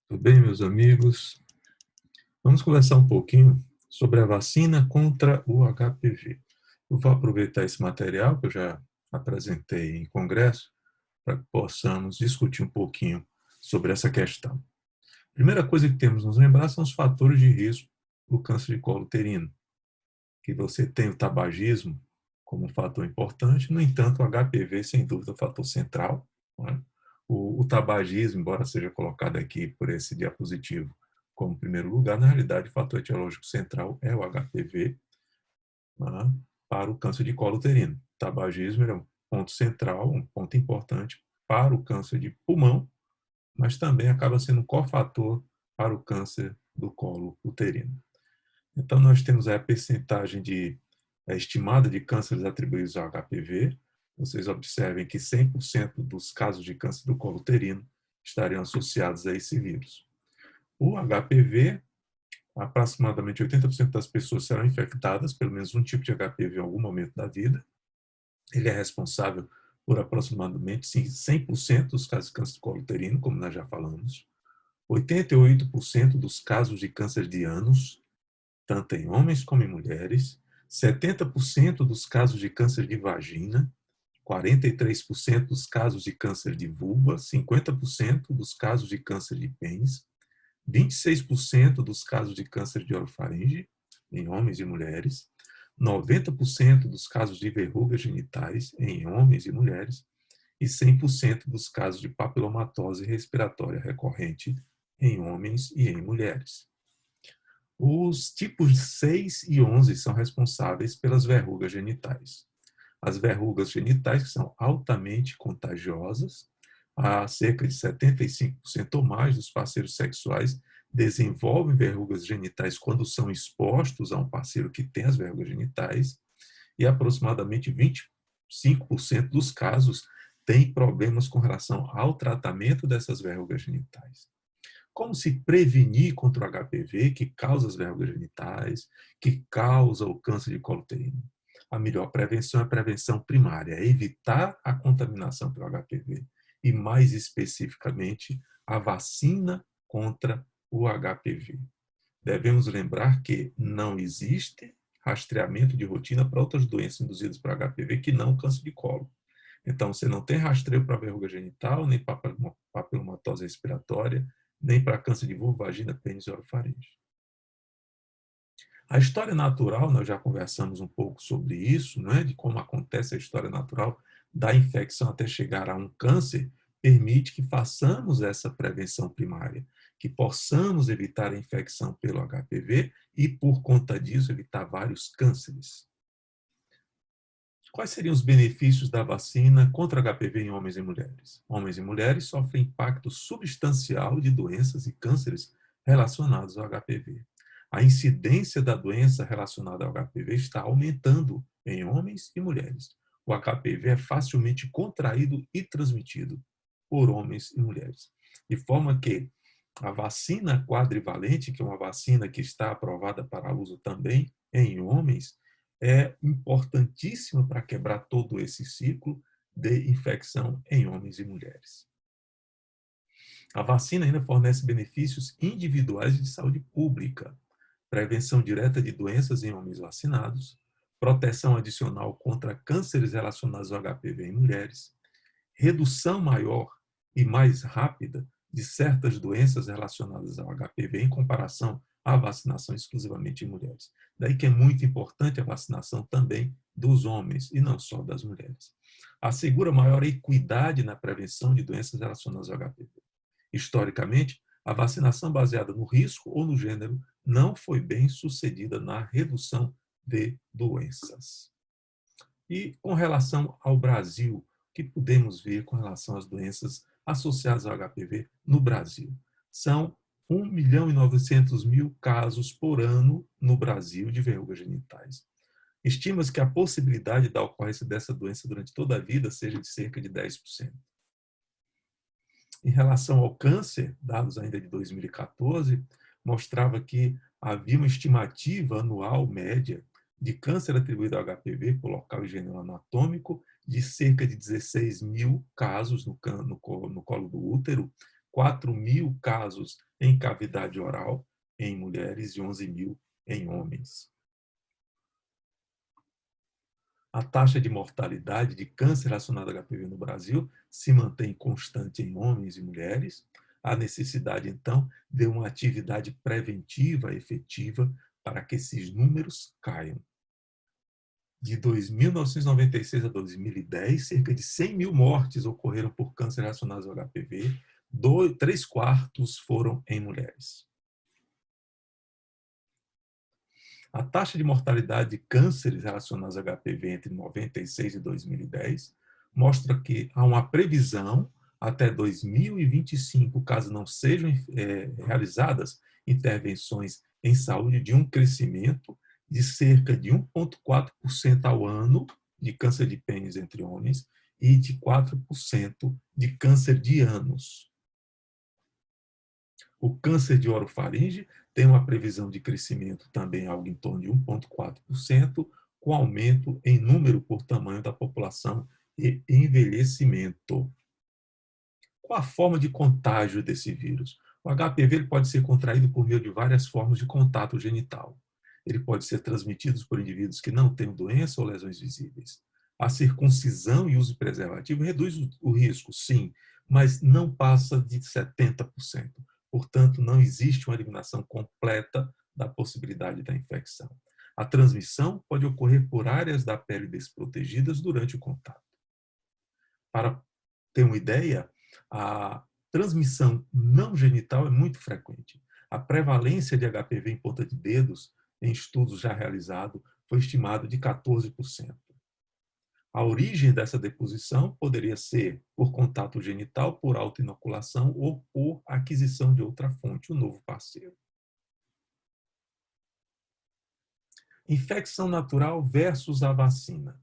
Tudo bem, meus amigos? Vamos conversar um pouquinho sobre a vacina contra o HPV. Eu vou aproveitar esse material que eu já apresentei em congresso para que possamos discutir um pouquinho sobre essa questão. A primeira coisa que temos que nos lembrar são os fatores de risco do câncer de colo uterino, que você tem o tabagismo como um fator importante, no entanto, o HPV, sem dúvida, é o fator central. Não é? O tabagismo, embora seja colocado aqui por esse diapositivo como primeiro lugar, na realidade, o fator etiológico central é o HPV, não é? Para o câncer de colo uterino. O tabagismo é um ponto central, um ponto importante para o câncer de pulmão, mas também acaba sendo um cofator para o câncer do colo uterino. Então, nós temos a percentagem estimada de cânceres atribuídos ao HPV. Vocês observem que 100% dos casos de câncer do colo uterino estariam associados a esse vírus. O HPV, aproximadamente 80% das pessoas serão infectadas, pelo menos um tipo de HPV em algum momento da vida. Ele é responsável por aproximadamente 100% dos casos de câncer do colo uterino, como nós já falamos. 88% dos casos de câncer de ânus, tanto em homens como em mulheres, 70% dos casos de câncer de vagina, 43% dos casos de câncer de vulva, 50% dos casos de câncer de pênis, 26% dos casos de câncer de orofaringe, em homens e mulheres, 90% dos casos de verrugas genitais, em homens e mulheres, e 100% dos casos de papilomatose respiratória recorrente, em homens e em mulheres. Os tipos 6 e 11 são responsáveis pelas verrugas genitais. As verrugas genitais, que são altamente contagiosas, há cerca de 75% ou mais dos parceiros sexuais desenvolvem verrugas genitais quando são expostos a um parceiro que tem as verrugas genitais, e aproximadamente 25% dos casos têm problemas com relação ao tratamento dessas verrugas genitais. Como se prevenir contra o HPV, que causa as verrugas genitais, que causa o câncer de colo uterino? A melhor prevenção é a prevenção primária, é evitar a contaminação pelo HPV e, mais especificamente, a vacina contra o HPV. Devemos lembrar que não existe rastreamento de rotina para outras doenças induzidas por HPV que não o câncer de colo. Então, você não tem rastreio para verruga genital, nem para papilomatose respiratória, nem para câncer de vulva, vagina, pênis e orofaringe. A história natural, nós já conversamos um pouco sobre isso, não é? De como acontece a história natural da infecção até chegar a um câncer, permite que façamos essa prevenção primária, que possamos evitar a infecção pelo HPV e, por conta disso, evitar vários cânceres. Quais seriam os benefícios da vacina contra HPV em homens e mulheres? Homens e mulheres sofrem impacto substancial de doenças e cânceres relacionados ao HPV. A incidência da doença relacionada ao HPV está aumentando em homens e mulheres. O HPV é facilmente contraído e transmitido por homens e mulheres. De forma que a vacina quadrivalente, que é uma vacina que está aprovada para uso também em homens, é importantíssima para quebrar todo esse ciclo de infecção em homens e mulheres. A vacina ainda fornece benefícios individuais de saúde pública, prevenção direta de doenças em homens vacinados, proteção adicional contra cânceres relacionados ao HPV em mulheres, redução maior e mais rápida de certas doenças relacionadas ao HPV em comparação à vacinação exclusivamente em mulheres. Daí que é muito importante a vacinação também dos homens e não só das mulheres. Assegura maior equidade na prevenção de doenças relacionadas ao HPV. Historicamente, a vacinação baseada no risco ou no gênero não foi bem sucedida na redução de doenças. E com relação ao Brasil, o que podemos ver com relação às doenças associadas ao HPV no Brasil? São 1.900.000 casos por ano no Brasil de verrugas genitais. Estima-se que a possibilidade da ocorrência dessa doença durante toda a vida seja de cerca de 10%. Em relação ao câncer, dados ainda de 2014, mostrava que havia uma estimativa anual média de câncer atribuído ao HPV por local e gênero anatômico de cerca de 16.000 casos no colo do útero, 4.000 casos em cavidade oral em mulheres e 11.000 em homens. A taxa de mortalidade de câncer relacionado a HPV no Brasil se mantém constante em homens e mulheres. Há necessidade, então, de uma atividade preventiva efetiva para que esses números caiam. De 1996 a 2010, cerca de 100.000 mortes ocorreram por câncer relacionados ao HPV, 3/4 foram em mulheres. A taxa de mortalidade de cânceres relacionados a HPV entre 96 e 2010 mostra que há uma previsão até 2025, caso não sejam realizadas intervenções em saúde, de um crescimento de cerca de 1,4% ao ano de câncer de pênis entre homens e de 4% de câncer de ânus. O câncer de orofaringe tem uma previsão de crescimento também algo em torno de 1,4%, com aumento em número por tamanho da população e envelhecimento. Qual a forma de contágio desse vírus? O HPV ele pode ser contraído por meio de várias formas de contato genital. Ele pode ser transmitido por indivíduos que não tenham doença ou lesões visíveis. A circuncisão e uso de preservativo reduz o risco, sim, mas não passa de 70%. Portanto, não existe uma eliminação completa da possibilidade da infecção. A transmissão pode ocorrer por áreas da pele desprotegidas durante o contato. Para ter uma ideia, a transmissão não genital é muito frequente. A prevalência de HPV em ponta de dedos, em estudos já realizados, foi estimado de 14%. A origem dessa deposição poderia ser por contato genital, por autoinoculação ou por aquisição de outra fonte, um novo parceiro. Infecção natural versus a vacina.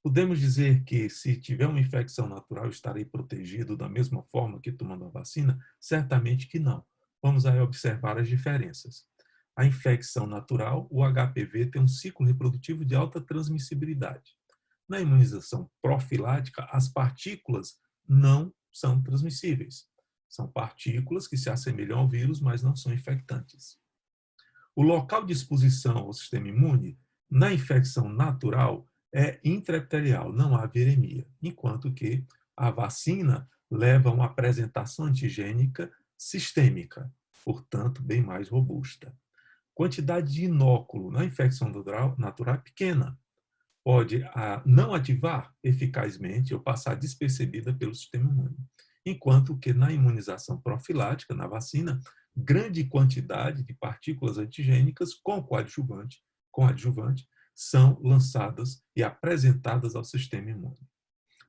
Podemos dizer que, se tiver uma infecção natural, estarei protegido da mesma forma que tomando a vacina? Certamente que não. Vamos aí observar as diferenças. A infecção natural, o HPV, tem um ciclo reprodutivo de alta transmissibilidade. Na imunização profilática, as partículas não são transmissíveis. São partículas que se assemelham ao vírus, mas não são infectantes. O local de exposição ao sistema imune, na infecção natural, é intraepitelial, não há viremia, enquanto que a vacina leva a uma apresentação antigênica sistêmica, portanto, bem mais robusta. Quantidade de inóculo na infecção natural é pequena. Pode não ativar eficazmente ou passar despercebida pelo sistema imune. Enquanto que na imunização profilática, na vacina, grande quantidade de partículas antigênicas com coadjuvante são lançadas e apresentadas ao sistema imune.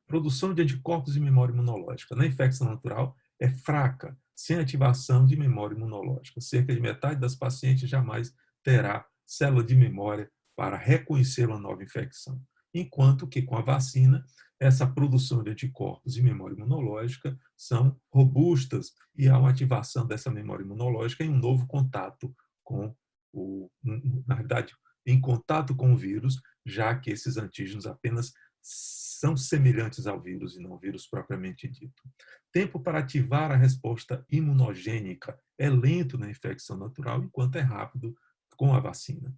Produção de anticorpos e memória imunológica. Na infecção natural é fraca, sem ativação de memória imunológica. Cerca de metade das pacientes jamais terá célula de memória para reconhecer uma nova infecção. Enquanto que com a vacina, essa produção de anticorpos e memória imunológica são robustas e há uma ativação dessa memória imunológica em um novo contato com na verdade, em contato com o vírus, já que esses antígenos apenas são semelhantes ao vírus e não ao vírus propriamente dito. Tempo para ativar a resposta imunogênica é lento na infecção natural, enquanto é rápido com a vacina.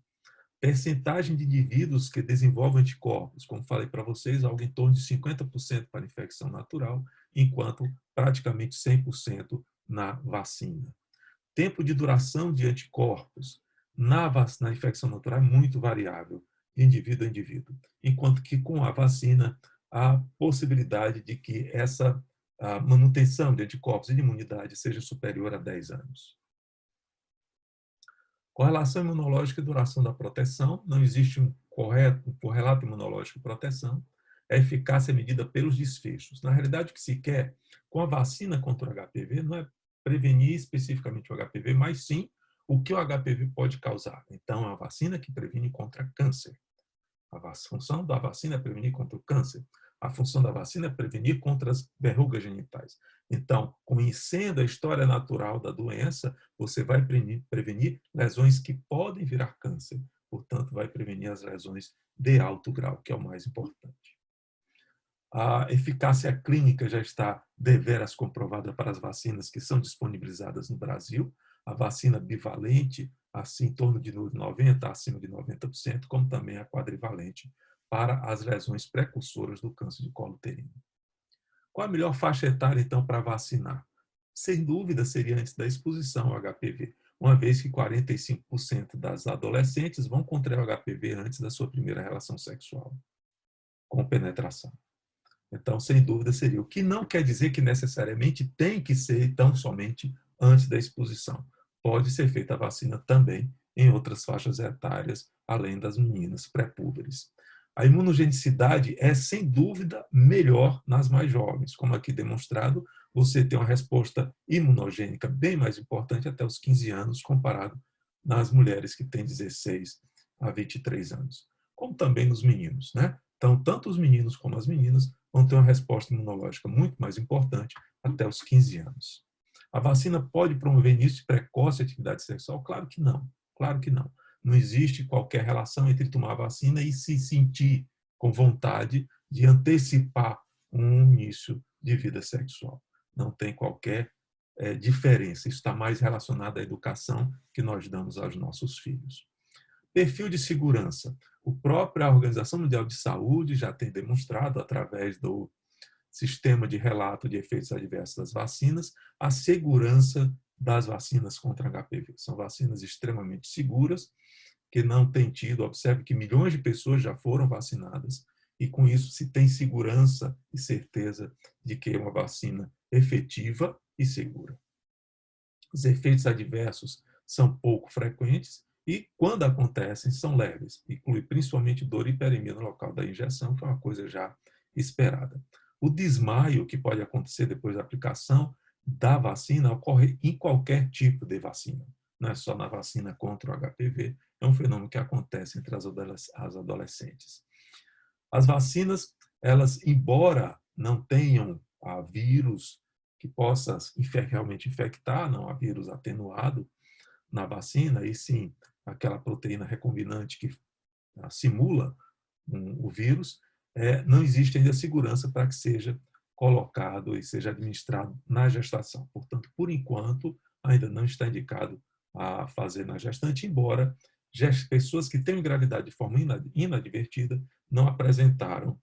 Percentagem de indivíduos que desenvolvem anticorpos, como falei para vocês, algo em torno de 50% para infecção natural, enquanto praticamente 100% na vacina. Tempo de duração de anticorpos na infecção natural é muito variável, de indivíduo a indivíduo, enquanto que com a vacina há possibilidade de que essa manutenção de anticorpos e de imunidade seja superior a 10 anos. Correlação imunológica e duração da proteção. Não existe um correlato imunológico de proteção. A eficácia é medida pelos desfechos. Na realidade, o que se quer com a vacina contra o HPV não é prevenir especificamente o HPV, mas sim o que o HPV pode causar. Então, é a vacina que previne contra câncer. A função da vacina é prevenir contra o câncer. A função da vacina é prevenir contra as verrugas genitais. Então, conhecendo a história natural da doença, você vai prevenir lesões que podem virar câncer. Portanto, vai prevenir as lesões de alto grau, que é o mais importante. A eficácia clínica já está deveras comprovada para as vacinas que são disponibilizadas no Brasil. A vacina bivalente, assim, em torno de 90%, acima de 90%, como também a quadrivalente para as lesões precursoras do câncer de colo uterino. Qual a melhor faixa etária, então, para vacinar? Sem dúvida, seria antes da exposição ao HPV, uma vez que 45% das adolescentes vão contrair o HPV antes da sua primeira relação sexual, com penetração. Então, sem dúvida, seria. O que não quer dizer que necessariamente tem que ser tão somente antes da exposição. Pode ser feita a vacina também em outras faixas etárias, além das meninas pré-púberes. A imunogenicidade é, sem dúvida, melhor nas mais jovens. Como aqui demonstrado, você tem uma resposta imunogênica bem mais importante até os 15 anos, comparado nas mulheres que têm 16 a 23 anos. Como também nos meninos, né? Então, tanto os meninos como as meninas vão ter uma resposta imunológica muito mais importante até os 15 anos. A vacina pode promover início precoce de atividade sexual? Claro que não. Claro que não. Não existe qualquer relação entre tomar a vacina e se sentir com vontade de antecipar um início de vida sexual. Não tem qualquer diferença. Isso está mais relacionado à educação que nós damos aos nossos filhos. Perfil de segurança. A própria Organização Mundial de Saúde já tem demonstrado, através do sistema de relato de efeitos adversos das vacinas, a segurança das vacinas contra HPV. São vacinas extremamente seguras, que não têm tido, observe que milhões de pessoas já foram vacinadas, e com isso se tem segurança e certeza de que é uma vacina efetiva e segura. Os efeitos adversos são pouco frequentes e, quando acontecem, são leves, inclui principalmente dor e hiperemia no local da injeção, que é uma coisa já esperada. O desmaio que pode acontecer depois da aplicação da vacina ocorre em qualquer tipo de vacina, não é só na vacina contra o HPV, é um fenômeno que acontece entre as adolescentes. As vacinas, elas, embora não tenham vírus que possa realmente infectar, não há vírus atenuado na vacina, e sim aquela proteína recombinante que simula o vírus, não existe ainda segurança para que seja colocado e seja administrado na gestação. Portanto, por enquanto, ainda não está indicado a fazer na gestante, embora pessoas que tenham gravidade de forma inadvertida não apresentaram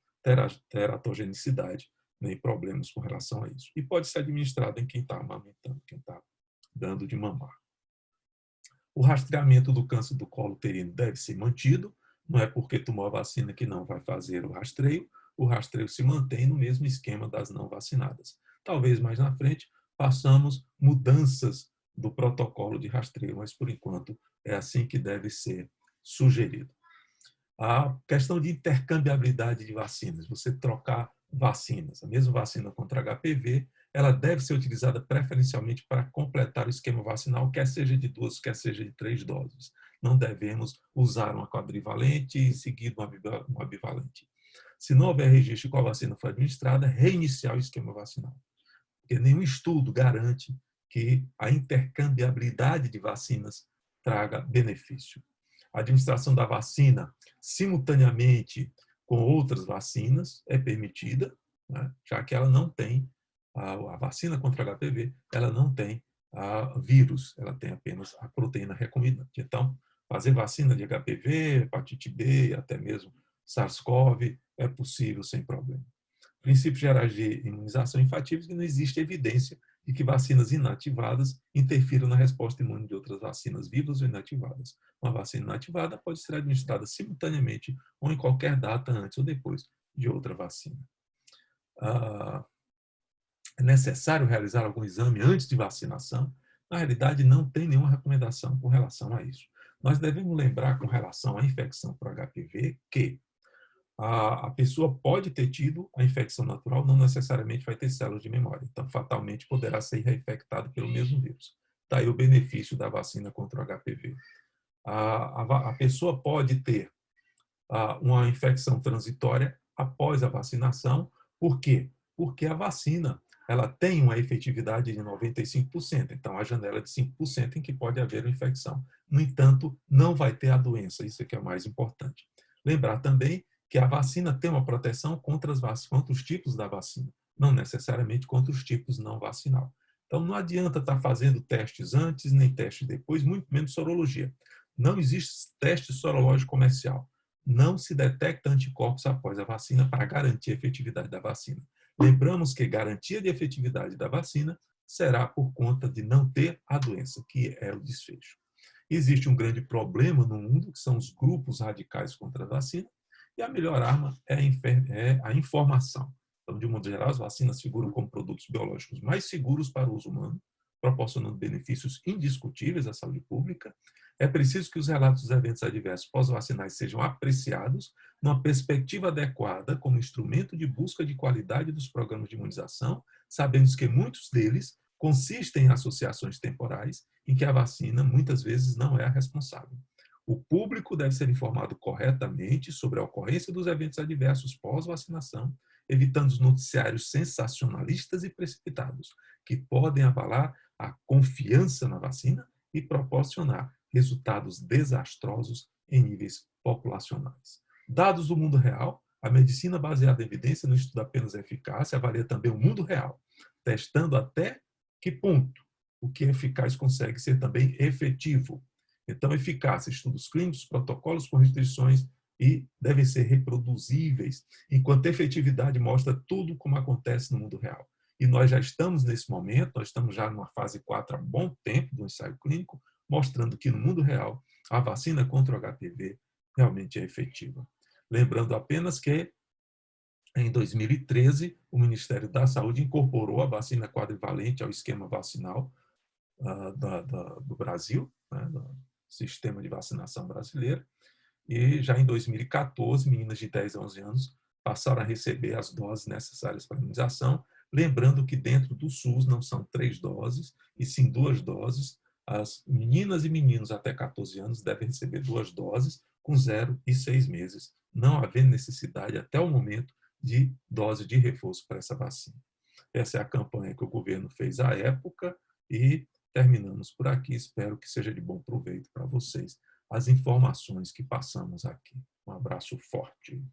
teratogenicidade nem problemas com relação a isso. E pode ser administrado em quem está amamentando, quem está dando de mamar. O rastreamento do câncer do colo uterino deve ser mantido, não é porque tomou a vacina que não vai fazer o rastreio se mantém no mesmo esquema das não vacinadas. Talvez mais na frente façamos mudanças do protocolo de rastreio, mas por enquanto é assim que deve ser sugerido. A questão de intercambiabilidade de vacinas, você trocar vacinas, a mesma vacina contra HPV, ela deve ser utilizada preferencialmente para completar o esquema vacinal, quer seja de 2, quer seja de 3 doses. Não devemos usar uma quadrivalente e seguir uma bivalente. Se não houver registro de qual vacina foi administrada, reiniciar o esquema vacinal. Porque nenhum estudo garante que a intercambiabilidade de vacinas traga benefício. A administração da vacina simultaneamente com outras vacinas é permitida, né, já que ela não tem, a vacina contra HPV, ela não tem vírus, ela tem apenas a proteína recombinante. Então, fazer vacina de HPV, hepatite B, até mesmo SARS-CoV, é possível sem problema. Princípios gerais de imunização infatíveis, que não existe evidência de que vacinas inativadas interfiram na resposta imune de outras vacinas vivas ou inativadas. Uma vacina inativada pode ser administrada simultaneamente ou em qualquer data antes ou depois de outra vacina. É necessário realizar algum exame antes de vacinação? Na realidade, não tem nenhuma recomendação com relação a isso. Nós devemos lembrar com relação à infecção por HPV que a pessoa pode ter tido a infecção natural, não necessariamente vai ter células de memória. Então, fatalmente, poderá ser reinfectado pelo mesmo vírus. Daí o benefício da vacina contra o HPV. A pessoa pode ter uma infecção transitória após a vacinação. Por quê? Porque a vacina ela tem uma efetividade de 95%. Então, a janela de 5% em que pode haver uma infecção. No entanto, não vai ter a doença. Isso é que é o mais importante. Lembrar também que a vacina tem uma proteção contra os tipos da vacina, não necessariamente contra os tipos não vacinal. Então, não adianta estar fazendo testes antes, nem testes depois, muito menos sorologia. Não existe teste sorológico comercial. Não se detecta anticorpos após a vacina para garantir a efetividade da vacina. Lembramos que garantia de efetividade da vacina será por conta de não ter a doença, que é o desfecho. Existe um grande problema no mundo, que são os grupos radicais contra a vacina, e a melhor arma é a informação. Então, de um modo geral, as vacinas figuram como produtos biológicos mais seguros para o uso humano, proporcionando benefícios indiscutíveis à saúde pública. É preciso que os relatos dos eventos adversos pós-vacinais sejam apreciados numa perspectiva adequada como instrumento de busca de qualidade dos programas de imunização, sabendo que muitos deles consistem em associações temporais em que a vacina muitas vezes não é a responsável. O público deve ser informado corretamente sobre a ocorrência dos eventos adversos pós-vacinação, evitando os noticiários sensacionalistas e precipitados, que podem abalar a confiança na vacina e proporcionar resultados desastrosos em níveis populacionais. Dados do mundo real, a medicina baseada em evidência não estuda apenas a eficácia, avalia também o mundo real, testando até que ponto o que é eficaz consegue ser também efetivo. Então, eficácia, estudos clínicos, protocolos com restrições e devem ser reproduzíveis, enquanto a efetividade mostra tudo como acontece no mundo real. E nós já estamos nesse momento, nós estamos já numa fase 4 há bom tempo do ensaio clínico, mostrando que no mundo real a vacina contra o HPV realmente é efetiva. Lembrando apenas que em 2013 o Ministério da Saúde incorporou a vacina quadrivalente ao esquema vacinal do Brasil, né, do sistema de vacinação brasileiro, e já em 2014, meninas de 10 a 11 anos passaram a receber as doses necessárias para a imunização, lembrando que dentro do SUS não são 3 doses, e sim 2 doses. As meninas e meninos até 14 anos devem receber 2 doses com 0 e 6 meses, não havendo necessidade até o momento de dose de reforço para essa vacina. Essa é a campanha que o governo fez à época e terminamos por aqui. Espero que seja de bom proveito para vocês as informações que passamos aqui. Um abraço forte.